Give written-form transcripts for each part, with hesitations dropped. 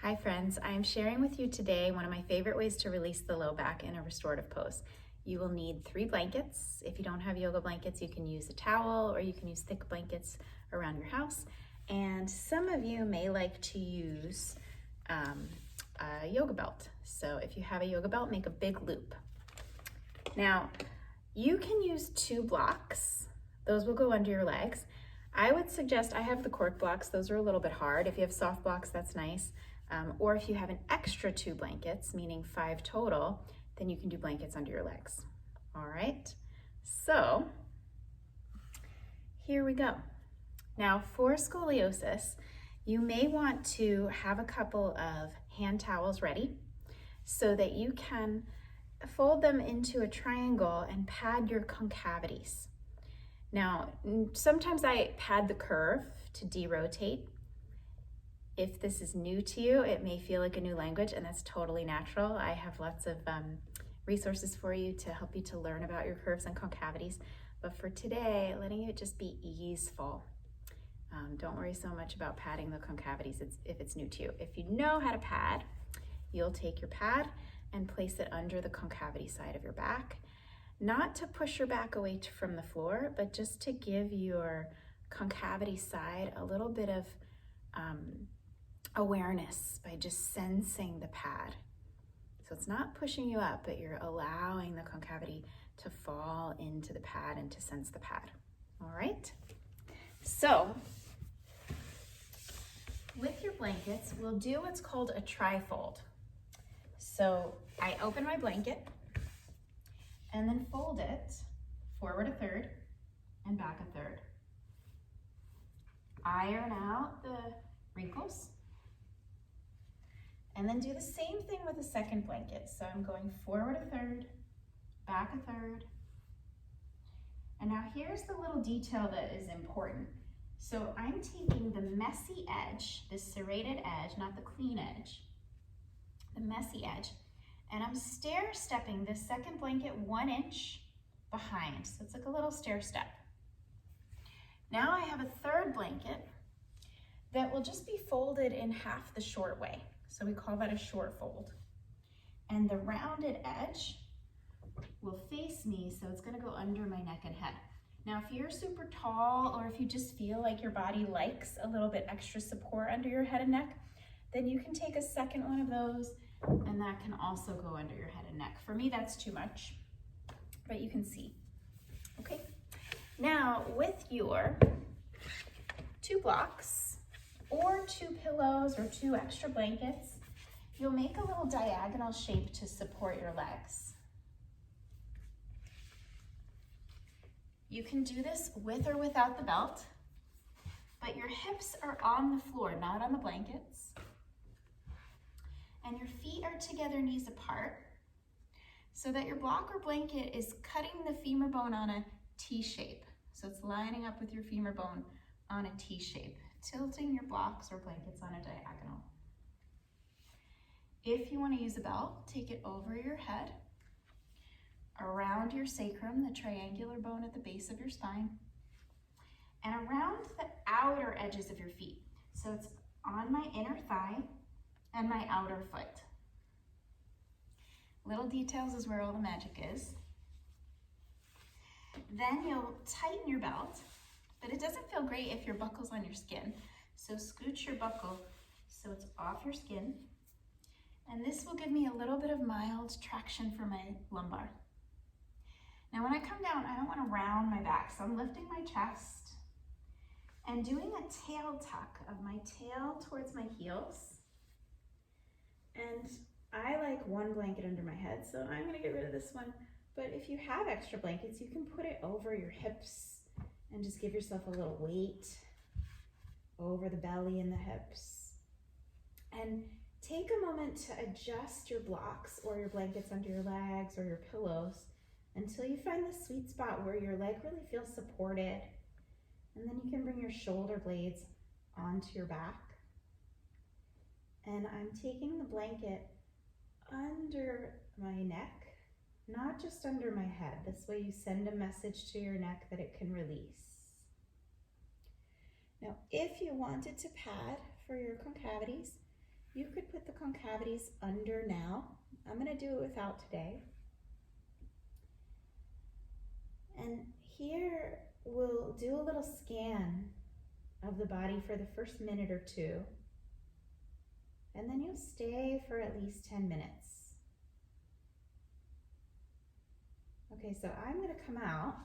Hi friends, I am sharing with you today one of my favorite ways to release the low back in a restorative pose. You will need 3 blankets. If you don't have yoga blankets, you can use a towel or you can use thick blankets around your house. And some of you may like to use a yoga belt. So if you have a yoga belt, make a big loop. Now, you can use 2 blocks. Those will go under your legs. I would suggest, I have the cork blocks. Those are a little bit hard. If you have soft blocks, that's nice. Or if you have an extra 2 blankets, meaning 5 total, then you can do blankets under your legs. All right, so here we go. Now for scoliosis, you may want to have a couple of hand towels ready so that you can fold them into a triangle and pad your concavities. Now, sometimes I pad the curve to derotate. If this is new to you, it may feel like a new language, and that's totally natural. I have lots of resources for you to help you to learn about your curves and concavities. But for today, letting it just be easeful. Don't worry so much about padding the concavities if it's new to you. If you know how to pad, you'll take your pad and place it under the concavity side of your back. Not to push your back away from the floor, but just to give your concavity side a little bit of awareness by just sensing the pad. So it's not pushing you up, but you're allowing the concavity to fall into the pad and to sense the pad. All right? So with your blankets, we'll do what's called a trifold. So I open my blanket and then fold it forward a third and back a third. Iron out the wrinkles. And then do the same thing with the second blanket. So I'm going forward a third, back a third. And now here's the little detail that is important. So I'm taking the messy edge, the serrated edge, not the clean edge, the messy edge, and I'm stair-stepping this second blanket 1 inch behind. So it's like a little stair step. Now I have a third blanket that will just be folded in half the short way. So we call that a short fold. And the rounded edge will face me, so it's gonna go under my neck and head. Now, if you're super tall or if you just feel like your body likes a little bit extra support under your head and neck, then you can take a second one of those and that can also go under your head and neck. For me, that's too much, but you can see. Okay, now with your 2 blocks or 2 pillows or 2 extra blankets, you'll make a little diagonal shape to support your legs. You can do this with or without the belt, but your hips are on the floor, not on the blankets. And your feet are together, knees apart, so that your block or blanket is cutting the femur bone on a T shape. So it's lining up with your femur bone on a T shape, tilting your blocks or blankets on a diagonal. If you want to use a belt, take it over your head, around your sacrum, the triangular bone at the base of your spine, and around the outer edges of your feet. So it's on my inner thigh and my outer foot. Little details is where all the magic is. Then you'll tighten your belt, but it doesn't feel great if your buckle's on your skin. So scooch your buckle so it's off your skin. And this will give me a little bit of mild traction for my lumbar. Now when I come down, I don't want to round my back, so I'm lifting my chest and doing a tail tuck of my tail towards my heels. And I like 1 blanket under my head, so I'm going to get rid of this one. But if you have extra blankets, you can put it over your hips and just give yourself a little weight over the belly and the hips. And take a moment to adjust your blocks or your blankets under your legs or your pillows until you find the sweet spot where your leg really feels supported. And then you can bring your shoulder blades onto your back. And I'm taking the blanket under my neck, not just under my head. This way you send a message to your neck that it can release. Now, if you wanted to pad for your concavities, you could put concavities under now. I'm going to do it without today. And here we'll do a little scan of the body for the first minute or two. And then you'll stay for at least 10 minutes. Okay, so I'm going to come out,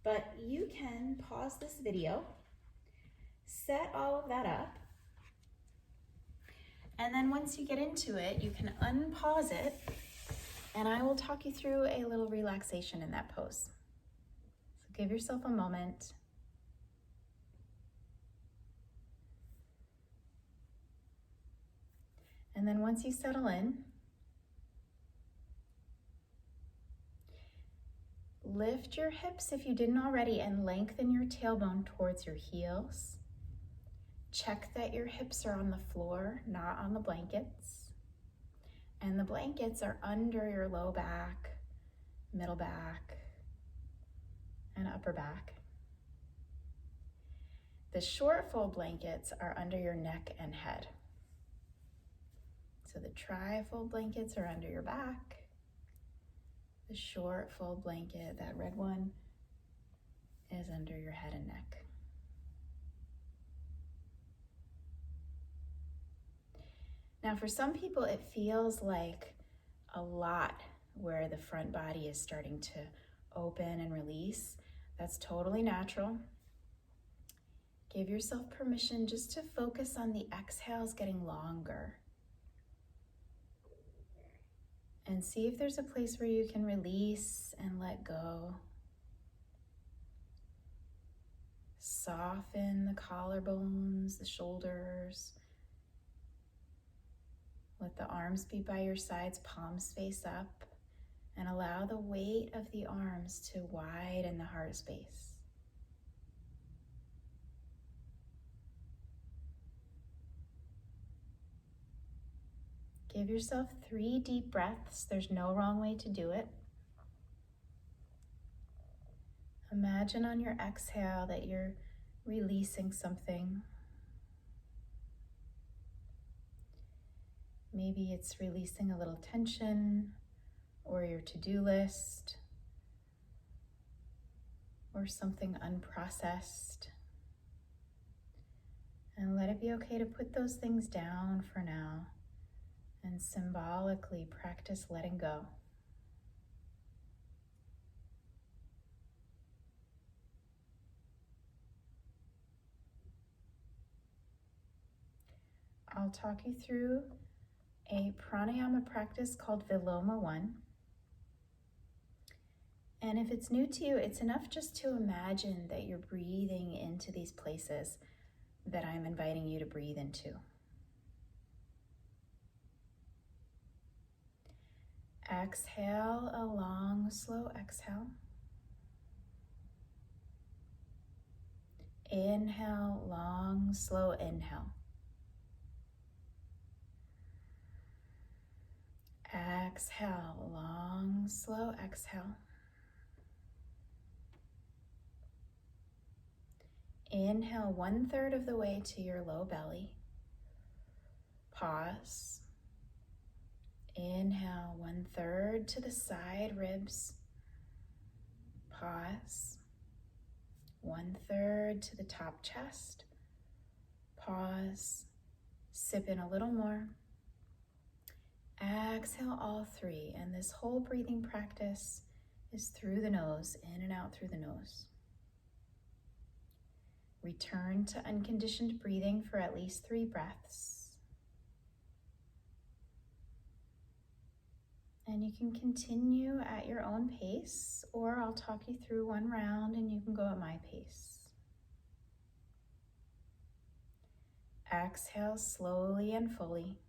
but you can pause this video, set all of that up, and then once you get into it, you can unpause it, and I will talk you through a little relaxation in that pose. So give yourself a moment. And then once you settle in, lift your hips if you didn't already and lengthen your tailbone towards your heels. Check that your hips are on the floor, not on the blankets. And the blankets are under your low back, middle back, and upper back. The short fold blankets are under your neck and head. So the tri-fold blankets are under your back. The short fold blanket, that red one, is under your head and neck. Now for some people it feels like a lot where the front body is starting to open and release. That's totally natural. Give yourself permission just to focus on the exhales getting longer. And see if there's a place where you can release and let go. Soften the collarbones, the shoulders. Let the arms be by your sides, palms face up, and allow the weight of the arms to widen the heart space. Give yourself 3 deep breaths. There's no wrong way to do it. Imagine on your exhale that you're releasing something. Maybe it's releasing a little tension, or your to-do list, or something unprocessed. And let it be okay to put those things down for now. And symbolically practice letting go. I'll talk you through a pranayama practice called Viloma 1. And if it's new to you, it's enough just to imagine that you're breathing into these places that I'm inviting you to breathe into. Exhale, a long, slow exhale. Inhale, long, slow inhale. Exhale, long, slow exhale. Inhale 1/3 of the way to your low belly. Pause. Inhale 1/3 to the side ribs. Pause. 1/3 to the top chest. Pause. Sip in a little more. Exhale all 3, and this whole breathing practice is through the nose, in and out through the nose. Return to unconditioned breathing for at least 3 breaths. And you can continue at your own pace, or I'll talk you through 1 round and you can go at my pace. Exhale slowly and fully.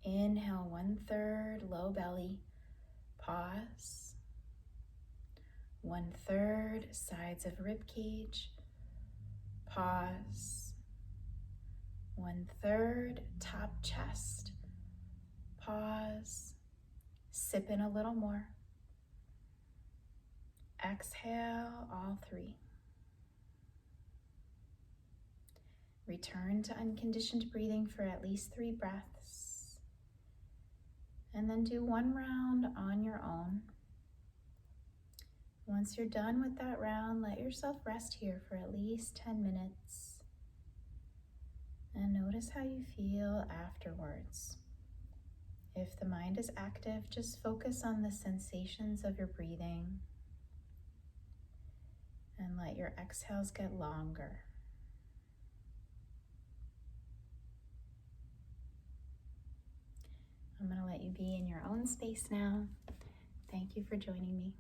Inhale 1/3 low belly. Pause. 1/3 sides of rib cage. Pause. 1/3 top chest. Pause. Sip in a little more. Exhale all 3. Return to unconditioned breathing for at least 3 breaths. And then do 1 round on your own. Once you're done with that round, let yourself rest here for at least 10 minutes. And notice how you feel afterwards. If the mind is active, just focus on the sensations of your breathing and let your exhales get longer. I'm going to let you be in your own space now. Thank you for joining me.